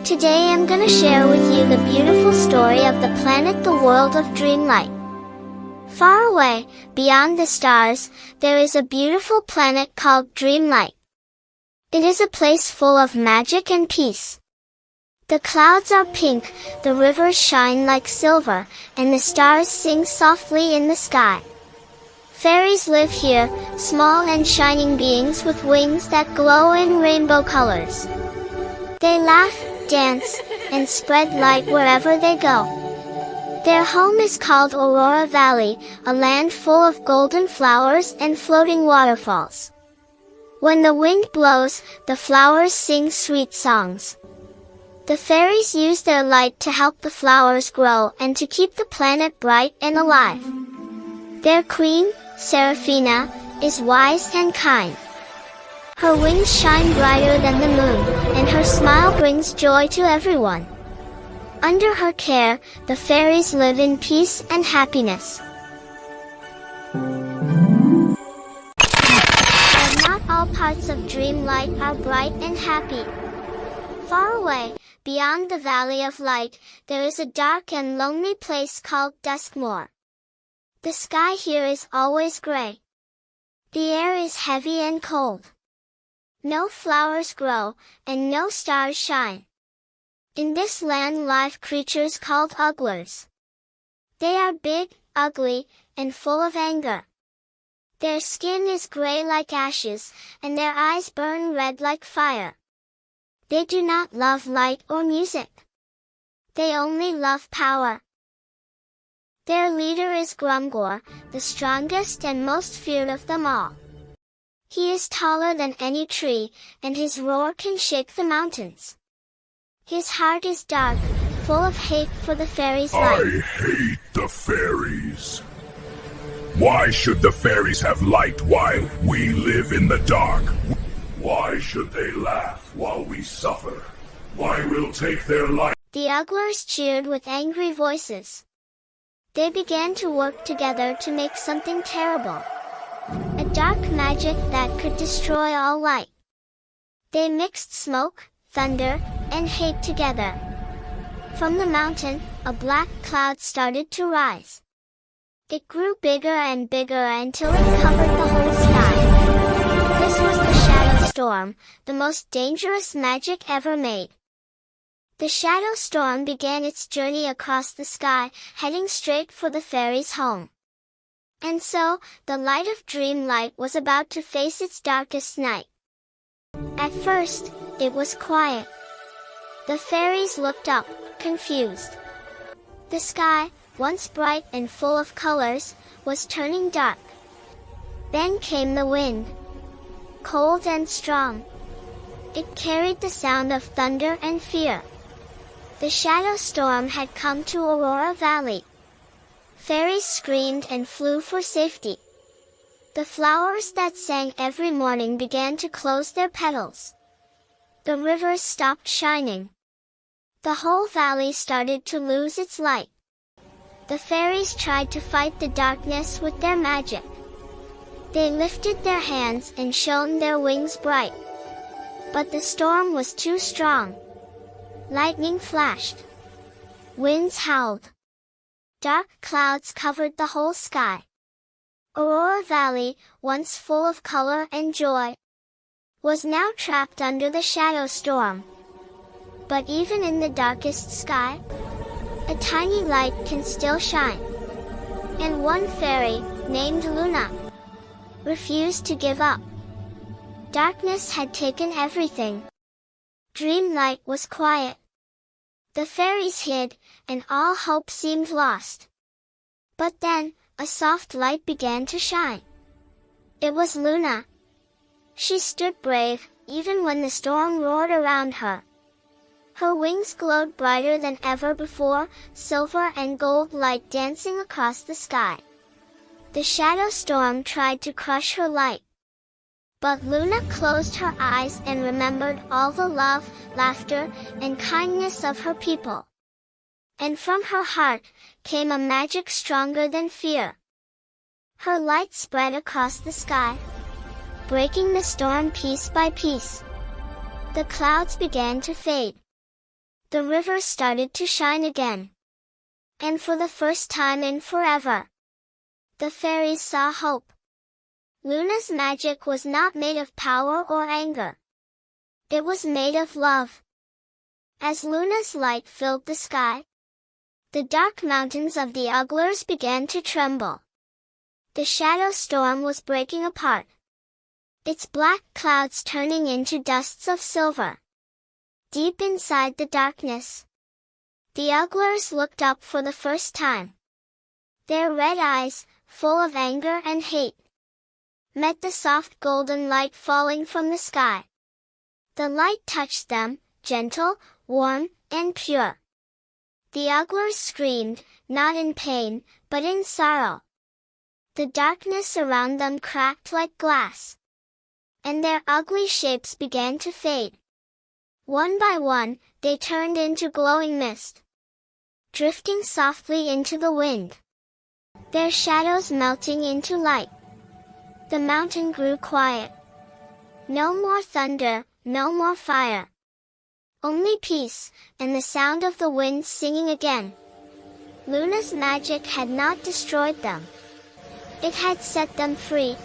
Today I'm gonna share with you the beautiful story of the planet, the world of Dreamlight. Far away, beyond the stars, there is a beautiful planet called Dreamlight. It is a place full of magic and peace. The clouds are pink, the rivers shine like silver, and the stars sing softly in the sky. Fairies live here, small and shining beings with wings that glow in rainbow colors. They laugh, dance, and spread light wherever they go. Their home is called Aurora Valley, a land full of golden flowers and floating waterfalls. When the wind blows, the flowers sing sweet songs. The fairies use their light to help the flowers grow and to keep the planet bright and alive. Their queen, Seraphina, is wise and kind. Her wings shine brighter than the moon, and her smile brings joy to everyone. Under her care, the fairies live in peace and happiness. But not all parts of Dreamlight are bright and happy. Far away, beyond the Valley of Light, there is a dark and lonely place called Duskmoor. The sky here is always gray. The air is heavy and cold. No flowers grow, and no stars shine. In this land live creatures called ugglers. They are big, ugly, and full of anger. Their skin is gray like ashes, and their eyes burn red like fire. They do not love light or music. They only love power. Their leader is Grumgor, the strongest and most feared of them all. He is taller than any tree, and his roar can shake the mountains. His heart is dark, full of hate for the fairies' light. I hate the fairies. Why should the fairies have light while we live in the dark? Why should they laugh while we suffer? Why we'll take their light? The ugglers cheered with angry voices. They began to work together to make something terrible. A dark magic that could destroy all light. They mixed smoke, thunder, and hate together. From the mountain, a black cloud started to rise. It grew bigger and bigger until it covered the whole sky. This was the Shadow Storm, the most dangerous magic ever made. The Shadow Storm began its journey across the sky, heading straight for the fairies' home. And so, the light of Dreamlight was about to face its darkest night. At first, it was quiet. The fairies looked up, confused. The sky, once bright and full of colors, was turning dark. Then came the wind. Cold and strong. It carried the sound of thunder and fear. The Shadow Storm had come to Aurora Valley. Fairies screamed and flew for safety. The flowers that sang every morning began to close their petals. The rivers stopped shining. The whole valley started to lose its light. The fairies tried to fight the darkness with their magic. They lifted their hands and shone their wings bright. But the storm was too strong. Lightning flashed. Winds howled. Dark clouds covered the whole sky. Aurora Valley, once full of color and joy, was now trapped under the Shadow Storm. But even in the darkest sky, a tiny light can still shine. And one fairy, named Luna, refused to give up. Darkness had taken everything. Dreamlight was quiet. The fairies hid, and all hope seemed lost. But then, a soft light began to shine. It was Luna. She stood brave, even when the storm roared around her. Her wings glowed brighter than ever before, silver and gold light dancing across the sky. The Shadow Storm tried to crush her light. But Luna closed her eyes and remembered all the love, laughter, and kindness of her people. And from her heart came a magic stronger than fear. Her light spread across the sky, breaking the storm piece by piece. The clouds began to fade. The river started to shine again. And for the first time in forever, the fairies saw hope. Luna's magic was not made of power or anger. It was made of love. As Luna's light filled the sky, the dark mountains of the Ugglers began to tremble. The shadow storm was breaking apart, its black clouds turning into dusts of silver. Deep inside the darkness, the Ugglers looked up for the first time. Their red eyes, full of anger and hate, met the soft golden light falling from the sky. The light touched them, gentle, warm, and pure. The Ugglers screamed, not in pain, but in sorrow. The darkness around them cracked like glass, and their ugly shapes began to fade. One by one, they turned into glowing mist, drifting softly into the wind, their shadows melting into light. The mountain grew quiet. No more thunder, no more fire. Only peace, and the sound of the wind singing again. Luna's magic had not destroyed them. It had set them free,